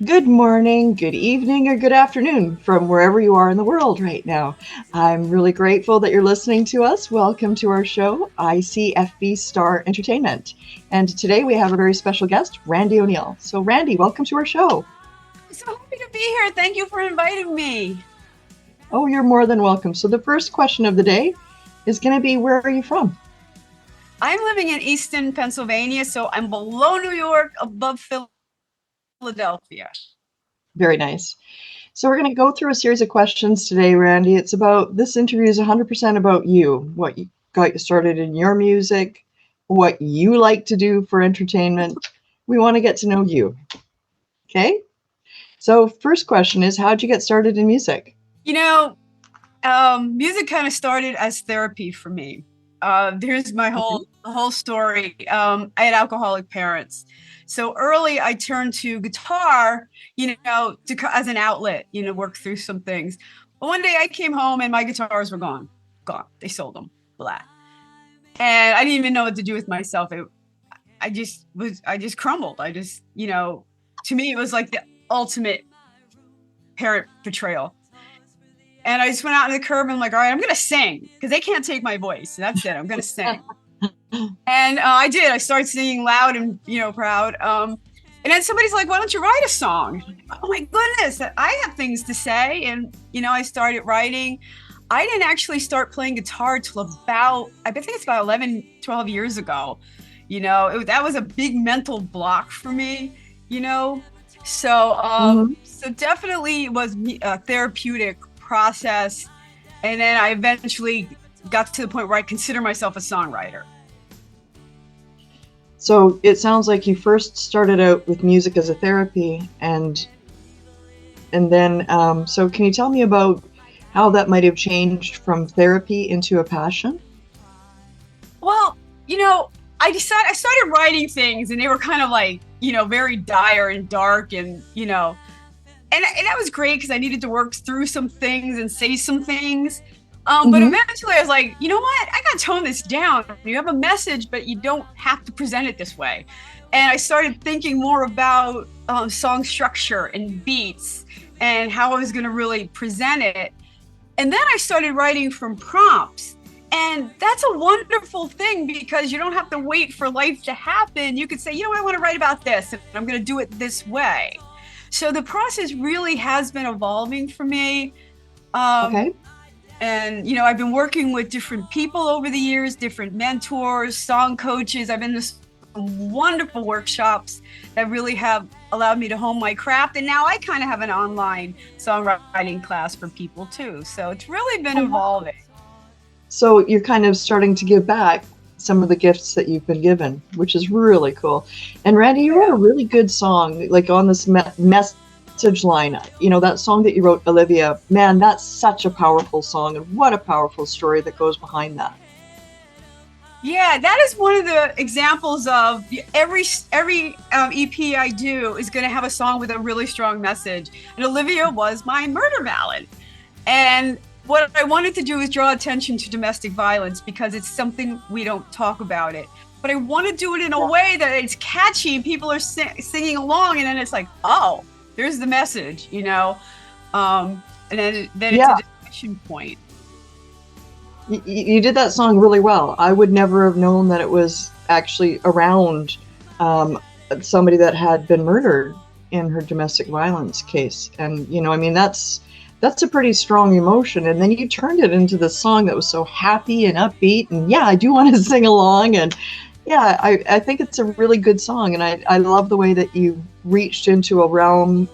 Good morning, good evening, or good afternoon from wherever you are in the world right now. I'm really grateful that you're listening to us. Welcome to our show, ICFB STAR Entertainment. And today we have a very special guest, Randie O'Neil. So, Randie, welcome to our show. I'm so happy to be here. Thank you for inviting me. Oh, you're more than welcome. So, the first question of the day is going to be, where are you from? I'm living in Easton, Pennsylvania, so I'm below New York, above Philadelphia. Very nice. So, we're going to go through a series of questions today, Randie. This interview is 100% about you, what you got you started in your music, what you like to do for entertainment. We want to get to know you. Okay? So, first question is, how'd you get started in music? You know, music kind of started as therapy for me. Here's my Okay. whole story. I had alcoholic parents. So early I turned to guitar, as an outlet, work through some things. But one day I came home and my guitars were gone. Gone. They sold them. Blah. And I didn't even know what to do with myself. I just crumbled. To me, it was like the ultimate parent betrayal. And I just went out in the curb and I'm like, all right, I'm going to sing because they can't take my voice. That's it. I'm going to sing. And I did. I started singing loud and, proud. And then somebody's like, why don't you write a song? Oh my goodness, I have things to say. And, I started writing. I didn't actually start playing guitar till I think it's about 11, 12 years ago. That was a big mental block for me, So definitely it was a therapeutic process. And then I eventually got to the point where I consider myself a songwriter. So, it sounds like you first started out with music as a therapy, and then, so can you tell me about how that might have changed from therapy into a passion? Well, I started writing things and they were kind of like, very dire and dark and that was great because I needed to work through some things and say some things. But Mm-hmm. eventually I was like, you know what? I got to tone this down. You have a message, but you don't have to present it this way. And I started thinking more about song structure and beats and how I was going to really present it. And then I started writing from prompts. And that's a wonderful thing because you don't have to wait for life to happen. You could say, I want to write about this and I'm going to do it this way. So the process really has been evolving for me. Um, Okay. and, I've been working with different people over the years, different mentors, song coaches. I've been to some wonderful workshops that really have allowed me to hone my craft. And now I kind of have an online songwriting class for people too. So it's really been Oh, wow. evolving. So, you're kind of starting to give back some of the gifts that you've been given, which is really cool. And Randie, you wrote a Yeah. really good song, like on this message line. That song that you wrote, Olivia. Man, that's such a powerful song, and what a powerful story that goes behind that. Yeah, that is one of the examples of every EP I do is going to have a song with a really strong message. And Olivia was my murder ballad. And what I wanted to do is draw attention to domestic violence because it's something we don't talk about it. But I want to do it in a way that it's catchy. People are singing along, and then it's like, oh, there's the message. And then it's a Yeah, discussion point. you did that song really well. I would never have known that it was actually around somebody that had been murdered in her domestic violence case. And I mean, that's a pretty strong emotion. And then you turned it into this song that was so happy and upbeat. And yeah, I do want to sing along. And yeah, I think it's a really good song. And I love the way that you reached into a realm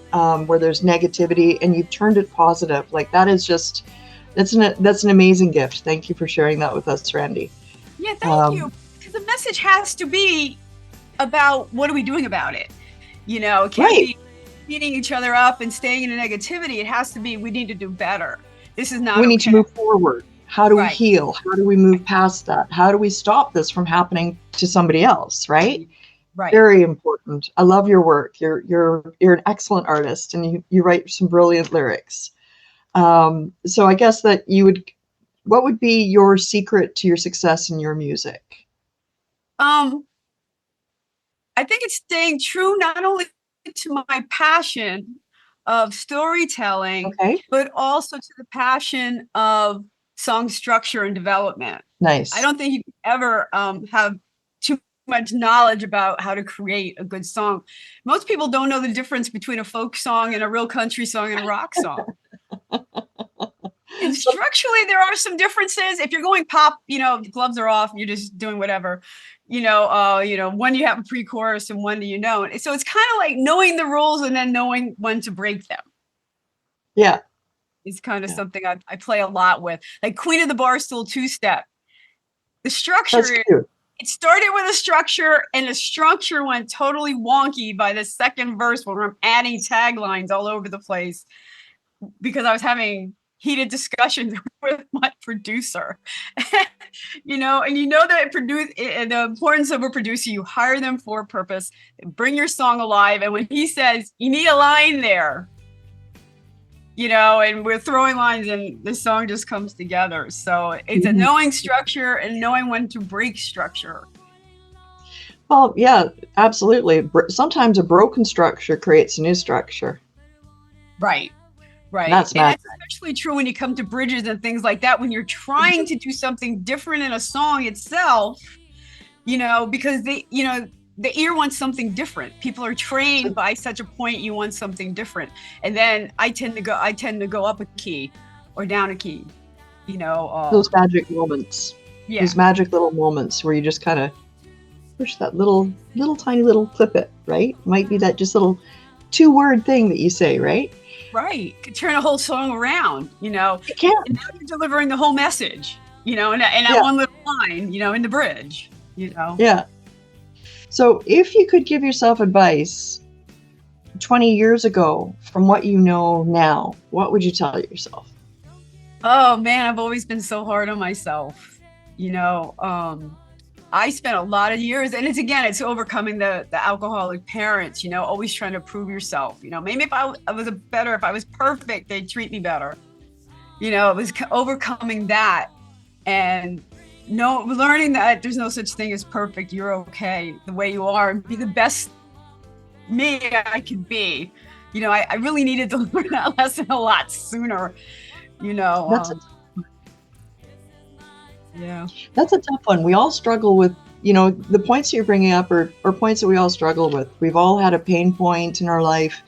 where there's negativity and you've turned it positive. Like that is just that's an amazing gift. Thank you for sharing that with us, Randie. Yeah, thank you. Um, Because the message has to be about what are we doing about it. It can't right. be beating each other up and staying in the negativity. It has to be we need to do better. This is not We need to okay. move forward. How do we Right. heal? How do we move past that? How do we stop this from happening to somebody else? Right. Right. Very important. I love your work. You're an excellent artist, and you write some brilliant lyrics. So I guess that what would be your secret to your success in your music? Um, I think it's staying true not only to my passion of storytelling, Okay. but also to the passion of song structure and development. I Nice. don't think you can ever have too much knowledge about how to create a good song. Most people don't know the difference between a folk song and a real country song and a rock song. And structurally, there are some differences. If you're going pop, the gloves are off, you're just doing whatever. When you have a pre-chorus and when do you know? So it's kind of like knowing the rules and then knowing when to break them. Yeah. Is kind of something I play a lot with. Like Queen of the Barstool two-step. The structure, it started with a structure, and the structure went totally wonky by the second verse where I'm adding taglines all over the place because I was having heated discussions with my producer. And that the importance of a producer, you hire them for a purpose, bring your song alive. And when he says, you need a line there, and we're throwing lines and the song just comes together. So it's a knowing structure and knowing when to break structure. Well, yeah, absolutely. Sometimes a broken structure creates a new structure. Right. That's and that's especially true when you come to bridges and things like that, when you're trying to do something different in a song itself, because the ear wants something different. People are trained by such a point, you want something different. And then I tend to go up a key or down a key, those magic moments. Yeah. Those magic little moments where you just kind of push that little tiny little clip it, right? Might be that just little 2-word thing that you say, right? Right. Could turn a whole song around, It can. And now you're delivering the whole message, and that one little line, in the bridge, Yeah. So if you could give yourself advice 20 years ago from what you know now, what would you tell yourself? Oh man, I've always been so hard on myself. I spent a lot of years, and it's overcoming the alcoholic parents, always trying to prove yourself. Maybe if I was perfect, they'd treat me better. It was overcoming that and learning that there's no such thing as perfect. You're okay the way you are, and be the best me I could be. I really needed to learn that lesson a lot sooner. Yeah, that's a tough one. We all struggle with, the points you're bringing up are points that we all struggle with. We've all had a pain point in our life.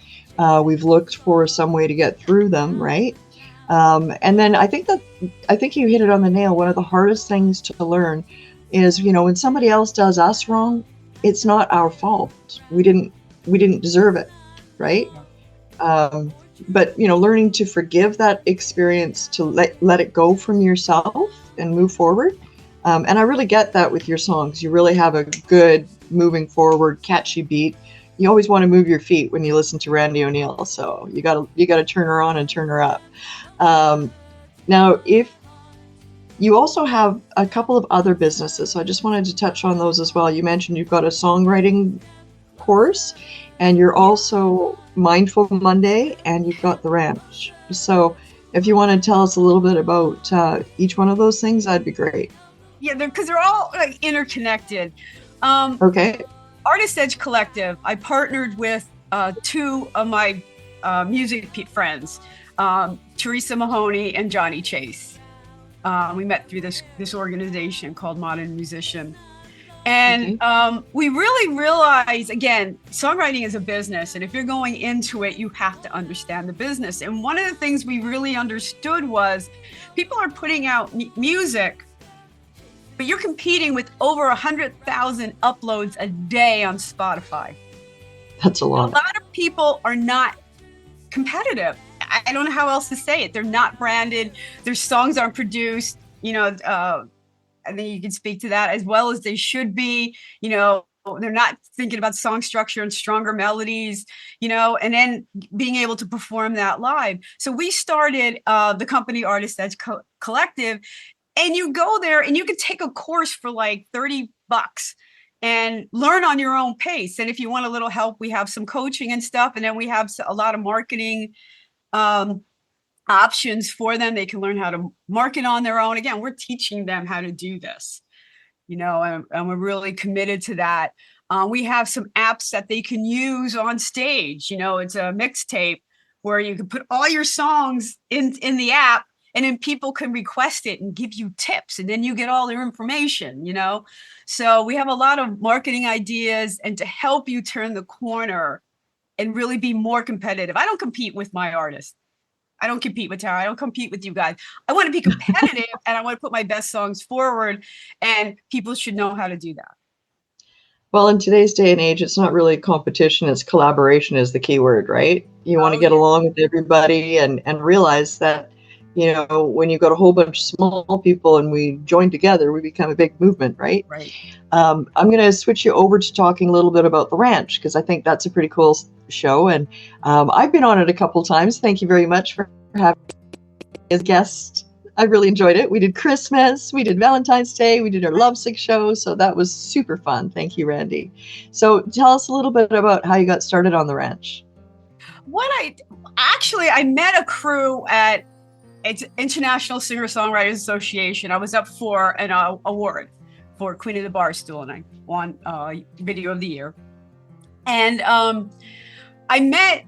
We've looked for some way to get through them, right? And then I think you hit it on the nail. One of the hardest things to learn is, when somebody else does us wrong, it's not our fault. We didn't deserve it, right? But learning to forgive that experience, to let it go from yourself and move forward. And I really get that with your songs. You really have a good moving forward, catchy beat. You always want to move your feet when you listen to Randie O'Neil. So you gotta turn her on and turn her up. Now, if you also have a couple of other businesses, so I just wanted to touch on those as well. You mentioned you've got a songwriting course, and you're also Mindful Monday, and you've got the ranch. So if you want to tell us a little bit about each one of those things, that'd be great. Yeah, because they're all interconnected. Okay. Artist Edge Collective, I partnered with two of my music friends, Teresa Mahoney and Johnny Chase. We met through this organization called Modern Musician. And we really realize, again, songwriting is a business. And if you're going into it, you have to understand the business. And one of the things we really understood was people are putting out music, but you're competing with over 100,000 uploads a day on Spotify. That's a lot. A lot of people are not competitive. I don't know how else to say it. They're not branded. Their songs aren't produced. I think you can speak to that as well as they should be. They're not thinking about song structure and stronger melodies, and then being able to perform that live. So we started the company Artist Edge Collective, and you go there and you can take a course for like $30 and learn on your own pace. And if you want a little help, we have some coaching and stuff. And then we have a lot of marketing options for them. They can learn how to market on their own. Again, we're teaching them how to do this, and we're really committed to that. We have some apps that they can use on stage. It's a mixtape where you can put all your songs in the app, and then people can request it and give you tips, and then you get all their information. So we have a lot of marketing ideas and to help you turn the corner and really be more competitive. I don't compete with my artists. I don't compete with Tara. I don't compete with you guys. I want to be competitive and I want to put my best songs forward, and people should know how to do that. Well, in today's day and age, it's not really competition, it's collaboration is the key word, right? You want to get along with everybody and realize that, when you've got a whole bunch of small people and we join together, we become a big movement, right? Right. I'm going to switch you over to talking a little bit about the ranch, because I think that's a pretty cool show. And I've been on it a couple times. Thank you very much for having me as a guest. I really enjoyed it. We did Christmas, we did Valentine's Day, we did our lovesick show. So that was super fun. Thank you, Randie. So tell us a little bit about how you got started on the ranch. I met a crew at International Singer-Songwriters Association. I was up for an award for Queen of the Barstool, and I won Video of the Year. And I met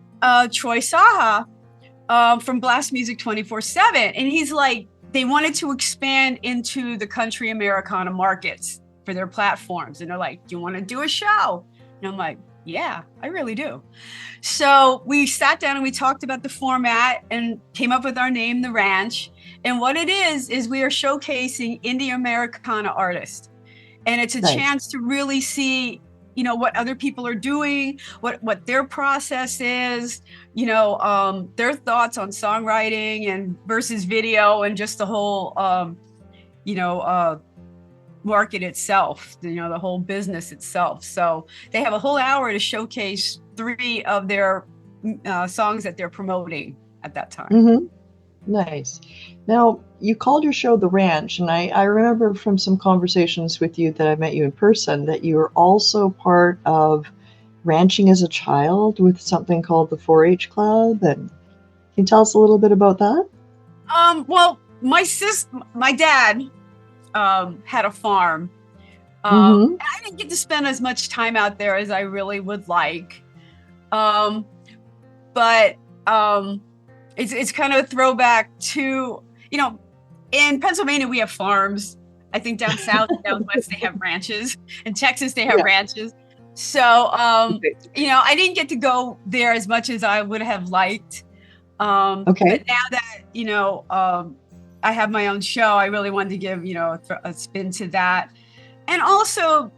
Troy Saha from Blast Music 24/7, and he's like, they wanted to expand into the country Americana markets for their platforms, and they're like, do you want to do a show? And I'm like, yeah, I really do. So we sat down and we talked about the format and came up with our name, The Ranch. And what it is we are showcasing indie Americana artists. And it's a chance to really see, what other people are doing, what their process is, their thoughts on songwriting and versus video, and just the whole, market itself, the whole business itself. So they have a whole hour to showcase 3 of their songs that they're promoting at that time. Mm-hmm. Nice. Now, you called your show The Ranch, and I remember from some conversations with you that I met you in person that you were also part of ranching as a child with something called the 4-H Club. And can you tell us a little bit about that? Well, my dad had a farm. Mm-hmm. I didn't get to spend as much time out there as I really would like. But it's kind of a throwback to, in Pennsylvania, we have farms. I think down south, down west, they have ranches. In Texas, they have ranches. So, I didn't get to go there as much as I would have liked. But now that, I have my own show, I really wanted to give, a spin to that. And also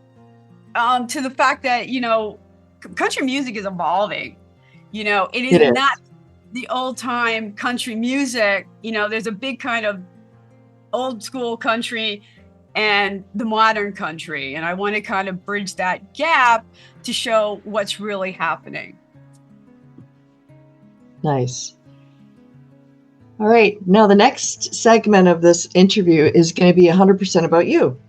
to the fact that, country music is evolving. It is not the old time country music. There's a big kind of old school country and the modern country. And I want to kind of bridge that gap to show what's really happening. Nice. All right. Now, the next segment of this interview is going to be 100% about you.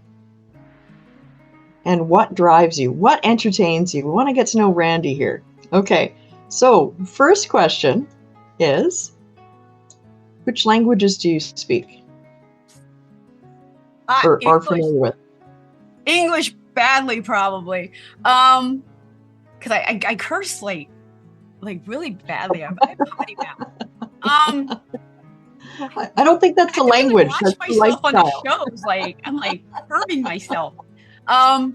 And what drives you? What entertains you? We want to get to know Randie here. Okay. So, first question is, which languages do you speak? Or are familiar with? English badly, probably. Because I curse like really badly. I have potty mouth. I don't think that's a language. Really watch myself on the shows. I'm like curbing myself. A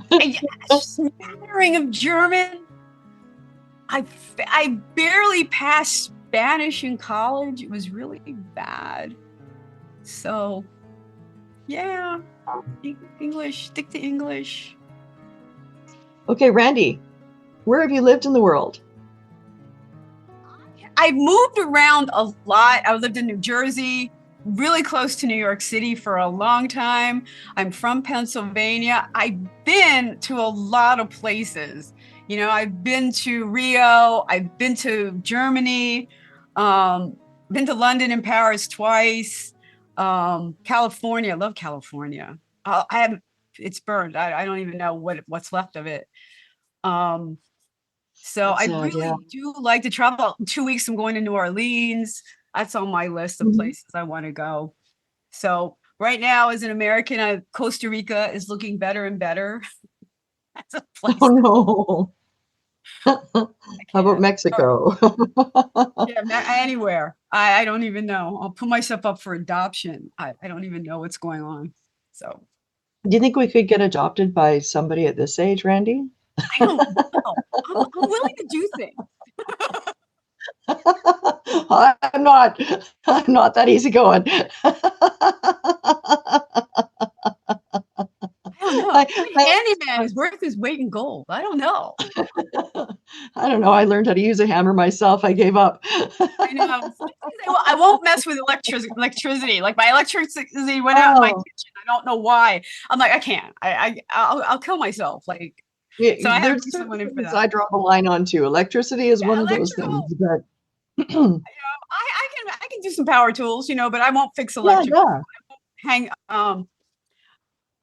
smattering of German. I barely passed Spanish in college. It was really bad. So, yeah, English. Stick to English. Okay, Randie, where have you lived in the world? I've moved around a lot. I lived in New Jersey, really close to New York City for a long time. I'm from Pennsylvania. I've been to a lot of places. I've been to Rio. I've been to Germany. Been to London and Paris twice. California. I love California. It's burned. I don't even know what's left of it. So I really do like to travel. In 2 weeks, I'm going to New Orleans. That's on my list of places I want to go. So right now, as an American, Costa Rica is looking better and better. That's a place. Oh no. I How about can't. Mexico? Yeah, anywhere. I don't even know. I'll put myself up for adoption. I don't even know what's going on. So Do you think we could get adopted by somebody at this age, Randie? I don't know. I'm willing to do things. I'm not. I'm not that easygoing. I don't know. My I, handyman is worth his weight in gold. I don't know. I don't know. I learned how to use a hammer myself. I gave up. I know. I won't mess with electricity. Like my electricity went out in my Oh, kitchen. I don't know why. I'm like, I can't. I'll kill myself. Like, so I had to there's bring certain someone in for things that. I draw the line on too. Electricity is Yeah, one of those electrical. things, but I can do some power tools, but I won't fix yeah, electric. yeah. Hang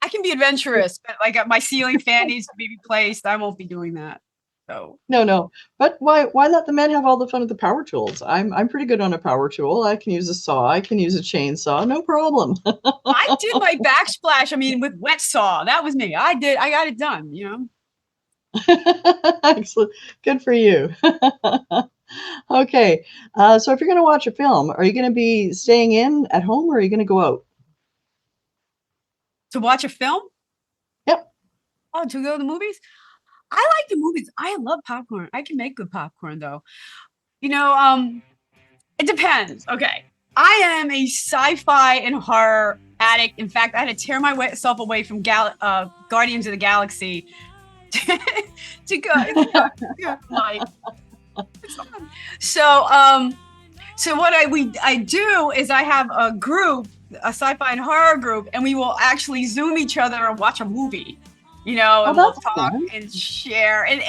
I can be adventurous, but like my ceiling fan needs to be replaced. I won't be doing that. So No, no. But why let the men have all the fun of the power tools? I'm pretty good on a power tool. I can use a saw. I can use a chainsaw. No problem. I did my backsplash. I mean, with wet saw. That was me. I got it done. Excellent. Good for you. Okay. So if you're going to watch a film, are you going to be staying in at home or are you going to go out? To watch a film? Yep. Oh, to go to the movies? I like the movies. I love popcorn. I can make good popcorn though. It depends. Okay. I am a sci-fi and horror addict. In fact, I had to tear myself away from Guardians of the Galaxy to go. Like, so what I do is I have a group, a sci-fi and horror group, and we will actually Zoom each other and watch a movie. Oh, And we'll that's talk fun. and share, and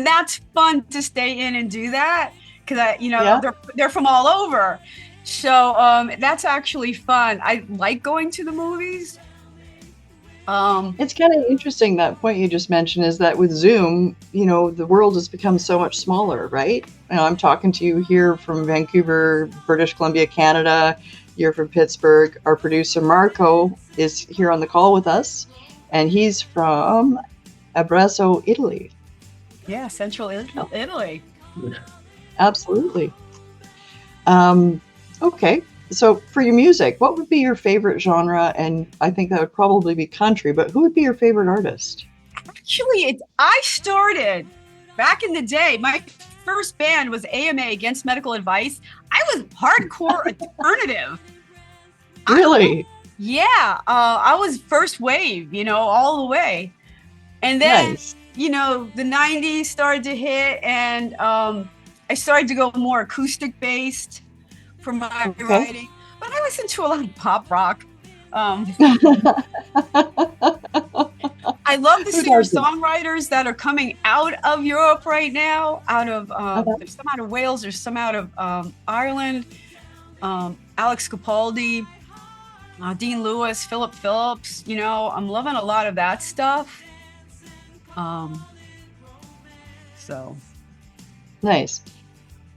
that's fun to stay in and do that because Yeah. they're from all over, so that's actually fun. I like going to the movies. It's kind of interesting that point you just mentioned is that with Zoom, the world has become so much smaller, right? I'm talking to you here from Vancouver, British Columbia, Canada. You're from Pittsburgh. Our producer Marco is here on the call with us, and he's from Abruzzo, Italy. Yeah, Central Italy. Absolutely. Okay. So for your music, what would be your favorite genre? And I think that would probably be country, but who would be your favorite artist? Actually, I started back in the day. My first band was AMA, Against Medical Advice. I was hardcore alternative. Really? Yeah, I was first wave, all the way. And then, Nice. the 90s started to hit, and I started to go more acoustic based for my Okay. writing. But I listen to a lot of pop rock. I love the Who doesn't? singer-songwriters that are coming out of Europe right now. Uh-huh. There's some out of Wales, there's some out of Ireland. Alex Capaldi, Dean Lewis, Philip Phillips. I'm loving a lot of that stuff. So Nice.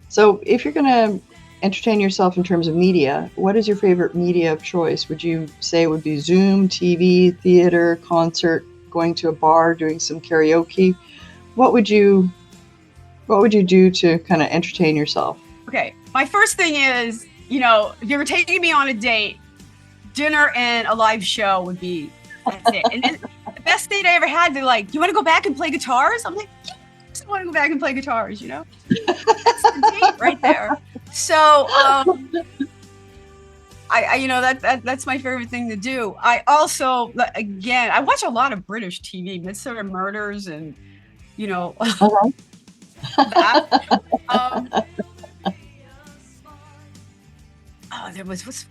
So if you're going to entertain yourself in terms of media, what is your favorite media of choice? Would you say it would be Zoom, TV, theater, concert, going to a bar, doing some karaoke? What would you do to kind of entertain yourself? okay, my first thing is, if you were taking me on a date, dinner and a live show would be, that's it. And then the best date I ever had, they're like, "You want to go back and play guitars?" I'm like, "Yeah, I just want to go back and play guitars." That's the date right there. So that's my favorite thing to do. I also, again, I watch a lot of British TV, Midsummer Murders, and Uh-huh. that. There was what's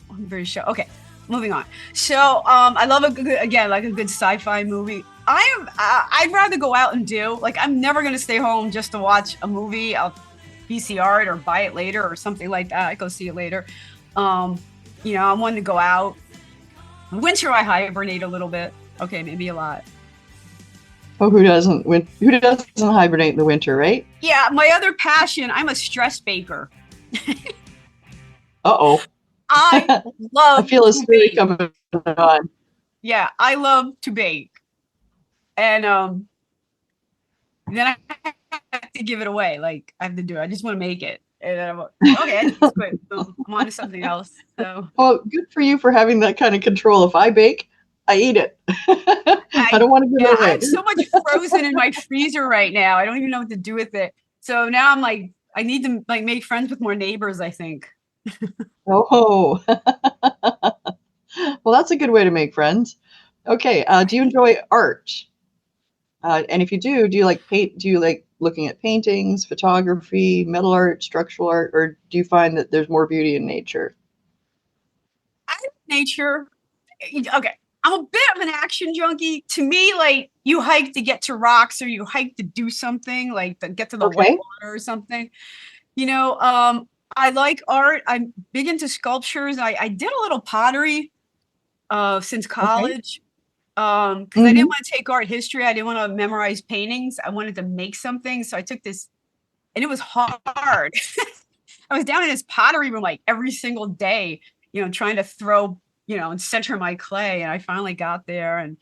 one British show. Okay, moving on. So I love a good sci-fi movie. I'd rather go out and do, like, I'm never gonna stay home just to watch a movie. I'll VCR it or buy it later or something like that. I go see it later. I'm one to go out. Winter I hibernate a little bit. Okay, maybe a lot. Oh, who doesn't? Who doesn't hibernate in the winter, right? Yeah, my other passion, I'm a stress baker. Uh-oh. I I love feel a to story bake. coming on. Yeah, I love to bake. And then I have to give it away. Like I have to do it. I just want to make it. And then I'm okay, I need to quit. So I'm on to something else. So Well, good for you for having that kind of control. If I bake, I eat it. I I don't want to give yeah, it I away. have so much frozen in my freezer right now. I don't even know what to do with it. So now I'm like, I need to like make friends with more neighbors, I think. Oh, well, that's a good way to make friends. Okay, do you enjoy art? And if you do, do you like paint? Do you like looking at paintings, photography, metal art, structural art, or do you find that there's more beauty in nature? I nature. Okay. I'm a bit of an action junkie. To me, like you hike to get to rocks or you hike to do something, like to get to the Okay. whitewater or something. You know, I like art. I'm big into sculptures. I did a little pottery since Okay. college. Because I didn't Hmm. want to take art history. I didn't want to memorize paintings. I wanted to make something. So I took this, and it was hard. I was down in this pottery room like every single day, trying to throw, and center my clay. And I finally got there and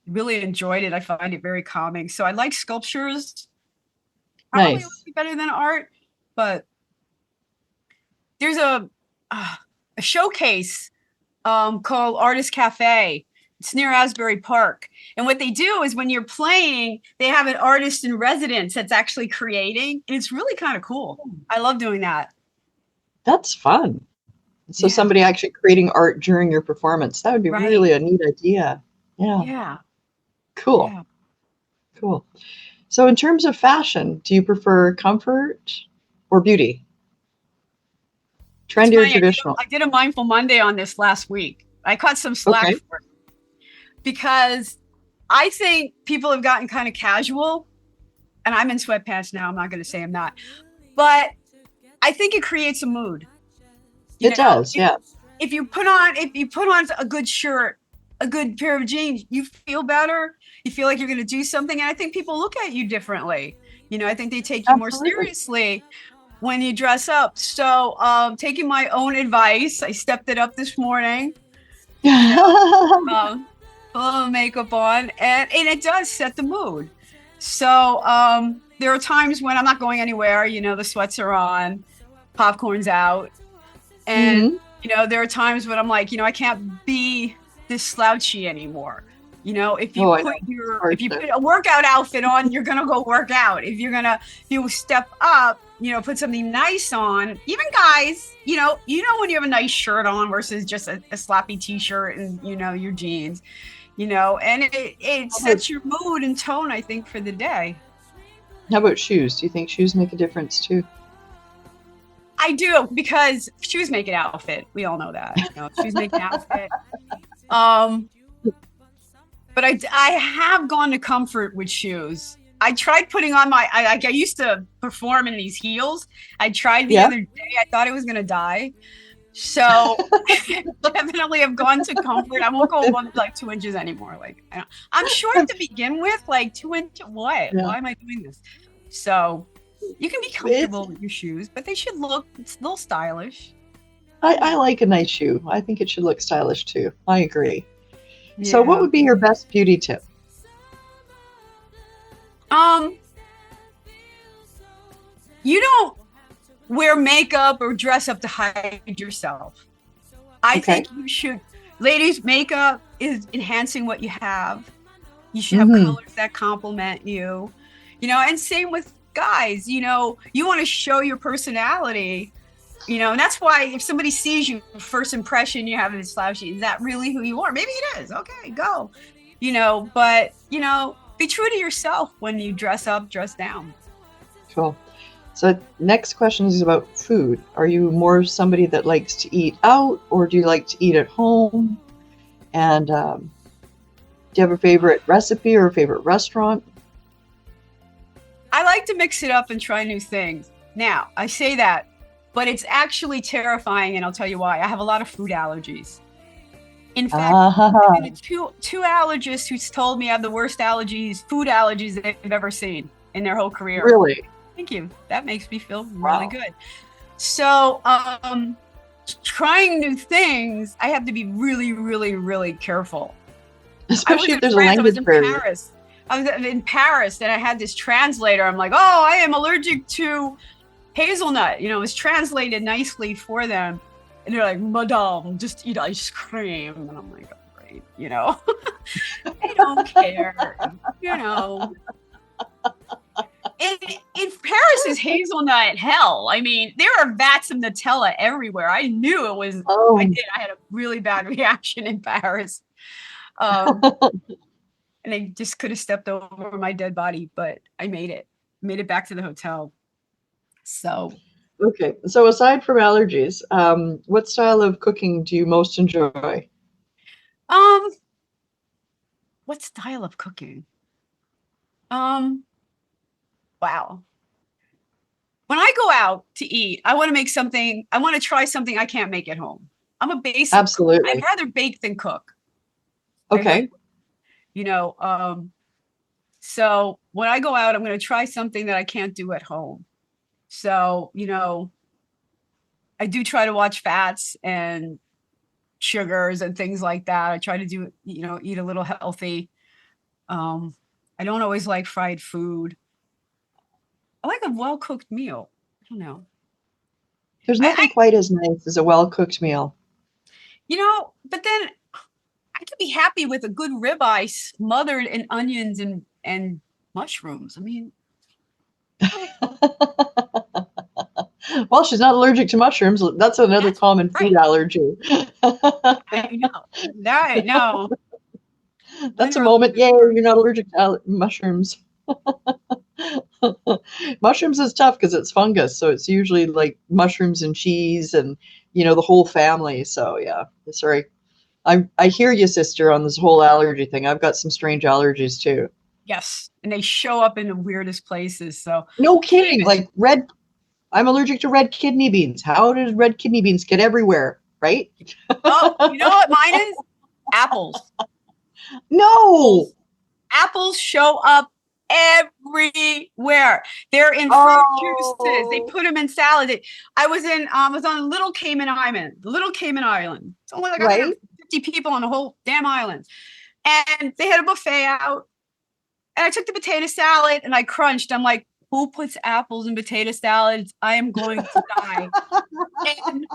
really enjoyed it. I find it very calming. So I like sculptures, probably a little Nice. bit better than art, but there's a showcase called Artist Cafe. It's near Asbury Park. And what they do is when you're playing, they have an artist in residence that's actually creating. And it's really kind of cool. I love doing that. That's fun. So Yeah. somebody actually creating art during your performance. That would be Right. really a neat idea. Yeah. Yeah. Cool. Yeah. Cool. So in terms of fashion, do you prefer comfort or beauty? It's Trendy or funny. traditional? I did a Mindful Monday on this last week. I caught some slack Okay. for it because I think people have gotten kind of casual. And I'm in sweatpants now. I'm not going to say I'm not. But I think it creates a mood. You It know, does, yeah. if you put on a good shirt, a good pair of jeans, you feel better. You feel like you're going to do something, and I think people look at you differently. I think they take you more Absolutely. seriously when you dress up. So, taking my own advice, I stepped it up this morning. You know, a little makeup on, and it does set the mood. So, there are times when I'm not going anywhere. The sweats are on, popcorn's out. And, Hmm. there are times when I'm like, I can't be this slouchy anymore. If Oh, I know. It's hard if you to. put a workout outfit on, you're going to go work out. If you step up, put something nice on, even guys, when you have a nice shirt on versus just a sloppy t-shirt and, your jeans, and it How about, sets your mood and tone, I think, for the day. how about shoes? Do you think shoes make a difference too? I do because shoes make an outfit. We all know that. Shoes make an outfit. Um, but I have gone to comfort with shoes. I tried putting on I used to perform in these heels. I tried the Yeah. other day. I thought I was gonna die. So definitely have gone to comfort. I won't go above like 2 inches anymore. Like I'm short to begin with, like 2 inch. What? Yeah. Why am I doing this? So you can be It's, comfortable with your shoes, but they should look it's a little stylish. I like a nice shoe. I think it should look stylish too. I agree. So what Yeah. would be your best beauty tip? Um, you don't wear makeup or dress up to hide yourself. I Okay. think you should, ladies, makeup is enhancing what you have. You should have Hmm. colors that complement you, and same with guys, you want to show your personality, and that's why if somebody sees you, first impression you have this slouchy, is that really who you are? Maybe it is. Okay, go, but, be true to yourself when you dress up, dress down. Cool. So next question is about food. Are you more somebody that likes to eat out, or do you like to eat at home? And do you have a favorite recipe or a favorite restaurant? I like to mix it up and try new things. Now, I say that, but it's actually terrifying, and I'll tell you why. I have a lot of food allergies. In fact, I've been Ah, to two allergists who's told me I have the worst food allergies they've ever seen in their whole career. really? Thank you. That makes me feel really Wow. good. So, trying new things, I have to be really, really, really careful. I was Especially if in there's a France. I was language in barrier. Paris. I was in Paris and I had this translator. I'm like, oh, I am allergic to hazelnut. You know, it was translated nicely for them. And they're like, Madame, just eat ice cream. And I'm like, oh, great, you know, I don't care, you know. In Paris is hazelnut hell. I mean, there are vats of Nutella everywhere. I knew it was, I had a really bad reaction in Paris. And I just could have stepped over my dead body, but I made it back to the hotel. So. Okay. So aside from allergies, what style of cooking do you most enjoy? What style of cooking? Wow. When I go out to eat, I want to make something, I want to try something I can't make at home. I'm a basic Absolutely. I'd rather bake than cook. Okay. You know, so when I go out, I'm going to try something that I can't do at home. So, you know, I do try to watch fats and sugars and things like that. I try to do, you know, eat a little healthy. I don't always like fried food. I like a well-cooked meal. I don't know. There's nothing quite as nice as a well-cooked meal. You know, but then I could be happy with a good ribeye smothered in onions and mushrooms. I mean. Well, she's not allergic to mushrooms. That's another common food allergy. I know. I know. That's a moment. Yay, you're not allergic to mushrooms. Mushrooms is tough because it's fungus, so it's usually like mushrooms and cheese and, you know, the whole family. So yeah, sorry. I hear you, sister, on this whole allergy thing. I've got some strange allergies too. Yes, and they show up in the weirdest places. So no kidding. Like I'm allergic to red kidney beans. How did red kidney beans get everywhere? Right? Oh, you know what mine is? Apples. No. Apples show up everywhere. They're in fruit juices. They put them in salad. I was on Little Cayman Island. Little Cayman Island. It's only like 150 people on the whole damn island. And they had a buffet out. And I took the potato salad and I crunched. I'm like, who puts apples in potato salads? I am going to die. And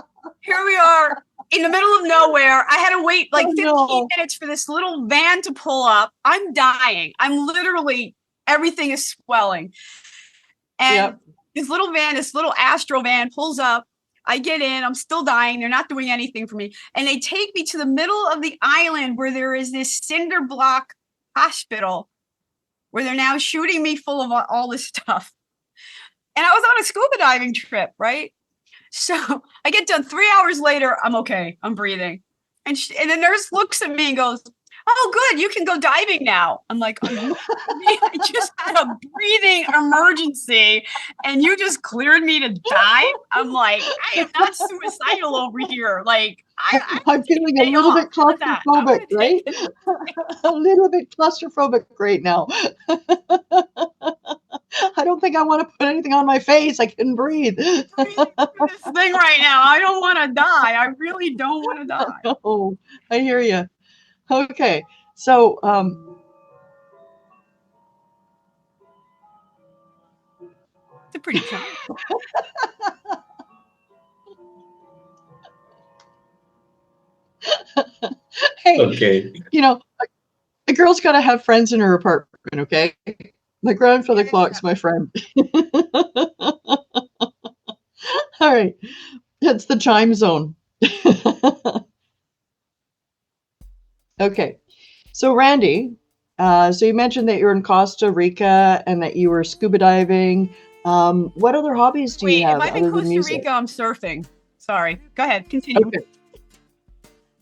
here we are in the middle of nowhere. I had to wait like 15 minutes for this little van to pull up. I'm dying. I'm literally, everything is swelling. And this little van, this little Astro van pulls up. I get in. I'm still dying. They're not doing anything for me. And they take me to the middle of the island where there is this cinder block hospital where they're now shooting me full of all this stuff. And I was on a scuba diving trip, right? So I get done 3 hours later. I'm okay. I'm breathing. And the nurse looks at me and goes, oh, good. You can go diving now. I'm like, I just had a breathing emergency and you just cleared me to die. I'm like, I am not suicidal over here. Like, I'm feeling a little bit claustrophobic, right? A little bit claustrophobic right now. I don't think I want to put anything on my face. I can breathe. This thing right now. I don't want to die. I really don't want to die. Oh, I hear you. Okay, so it's a pretty time. Hey, okay. You know, a girl's got to have friends in her apartment, okay? My grandfather clock's my friend. All right, that's the chime zone. Okay, so Randie, so you mentioned that you're in Costa Rica and that you were scuba diving. What other hobbies do you have? Wait, if I'm in Costa Rica, I'm surfing. Sorry, go ahead, continue. Okay.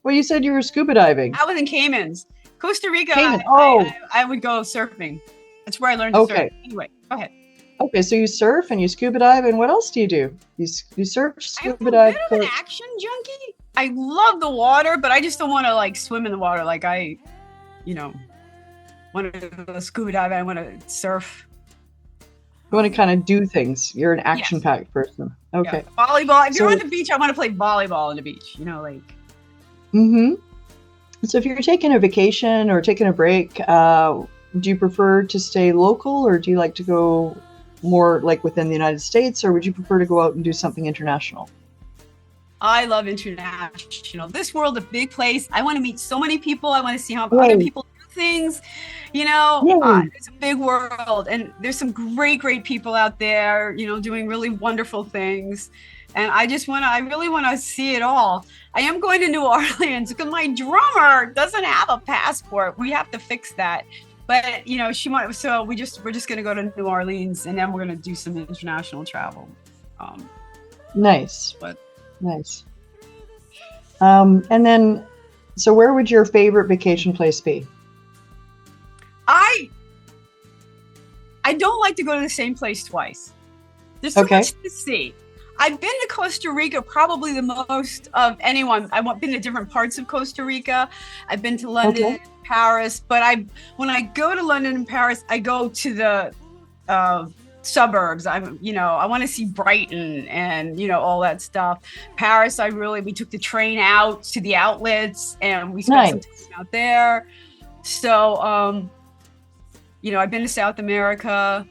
Well, you said you were scuba diving. I was in Caymans. Costa Rica, I would go surfing. That's where I learned to surf. Anyway, go ahead. Okay, so you surf and you scuba dive, and what else do you do? You surf, scuba dive. I'm a bit of an action junkie. I love the water, but I just don't want to like swim in the water. Like I, you know, want to scuba dive. I want to surf. You want to kind of do things. You're an action-packed person. Okay. Yeah. Volleyball. If you're on the beach, I want to play volleyball on the beach. You know, like. Mm-hmm. So if you're taking a vacation or taking a break, do you prefer to stay local, or do you like to go more like within the United States, or would you prefer to go out and do something international? I love international. This world, a big place. I want to meet so many people. I want to see how other Right. people do things. You know, Yay. it's a big world, and there's some great people out there, you know, doing really wonderful things. And I really want to see it all. I am going to New Orleans because my drummer doesn't have a passport. We have to fix that. But you know, so we're just going to go to New Orleans, and then we're going to do some international travel. Nice. But Nice. And then, so where would your favorite vacation place be? I don't like to go to the same place twice. There's so Okay. much to see. I've been to Costa Rica probably the most of anyone. I've been to different parts of Costa Rica. I've been to London, Okay. Paris, but when I go to London and Paris, I go to the suburbs. I want to see Brighton and, you know, all that stuff. Paris, we took the train out to the outlets and we spent some time out there. So, you know, I've been to South America.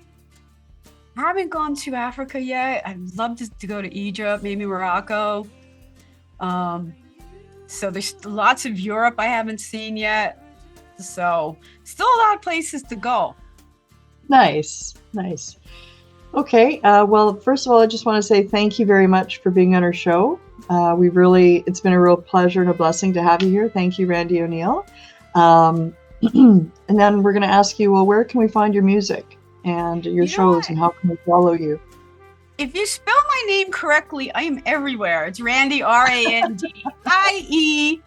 I haven't gone to Africa yet. I'd love to go to Egypt, maybe Morocco. So there's lots of Europe I haven't seen yet. So still a lot of places to go. Nice. Nice. Okay. Well, first of all, I just want to say thank you very much for being on our show. It's been a real pleasure and a blessing to have you here. Thank you, Randie O'Neil. And then we're going to ask you, well, where can we find your music and your shows, and how can we follow you? If you spell my name correctly, I am everywhere. It's Randie, Randieoneil.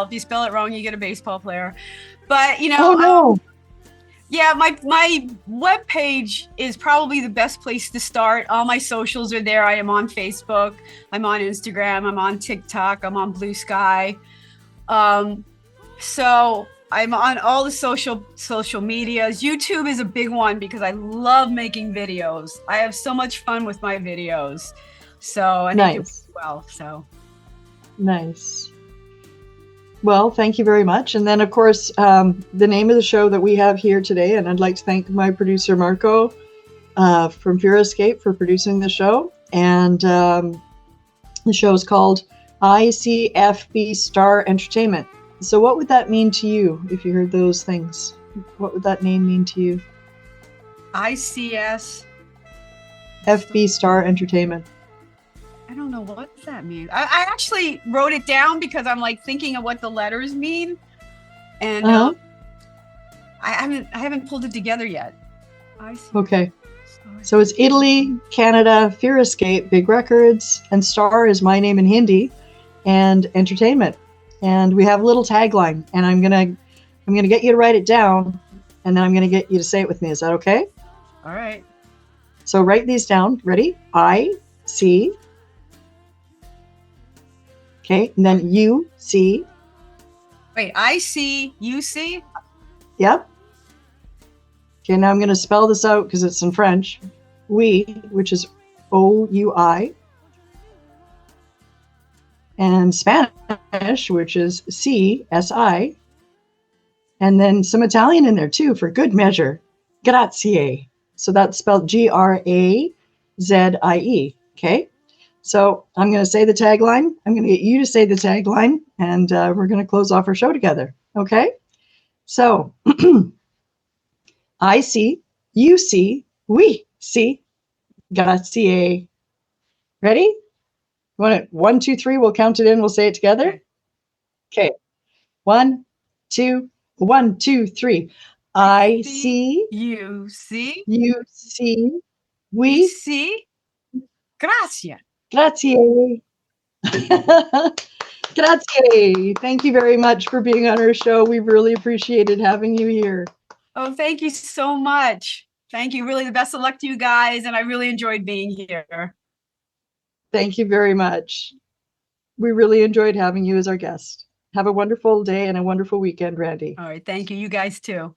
If you spell it wrong, you get a baseball player. But, you know, oh, no. Yeah, my webpage is probably the best place to start. All my socials are there. I am on Facebook. I'm on Instagram. I'm on TikTok. I'm on Blue Sky. So I'm on all the social medias. YouTube is a big one because I love making videos. I have so much fun with my videos. So and I do well. So nice. Well, thank you very much. And then, of course, the name of the show that we have here today, and I'd like to thank my producer, Marco, from Fear Escape for producing the show. And the show is called ICFB STAR Entertainment. So what would that mean to you if you heard those things? What would that name mean to you? ICS FB STAR Entertainment. I don't know what that means. I actually wrote it down because I'm like thinking of what the letters mean, and I haven't pulled it together yet. Okay, so it's Italy, Canada, Fear Escape, Big Records, and Star is my name in Hindi, and Entertainment. And we have a little tagline, and I'm gonna get you to write it down, and then I'm gonna get you to say it with me. Is that okay? All right. So write these down. Ready? I see. Okay, and then you see. Wait, I see, you see? Yep. Okay, now I'm going to spell this out because it's in French. Oui, which is O-U-I. And Spanish, which is C-S-I. And then some Italian in there too for good measure. Grazie. So that's spelled G-R-A-Z-I-E. Okay? So I'm going to say the tagline. I'm going to get you to say the tagline, and we're going to close off our show together. Okay? So I see, you see, we see. Grazie. Ready? You want it? 1, 2, 3. We'll count it in. We'll say it together. Okay. 1, 2, 1, 2, 3. I see. You see. You see. We see. Grazie. Grazie. Grazie. Thank you very much for being on our show. We really appreciated having you here. Oh, thank you so much. Thank you. Really, the best of luck to you guys. And I really enjoyed being here. Thank you very much. We really enjoyed having you as our guest. Have a wonderful day and a wonderful weekend, Randie. All right. Thank you. You guys too.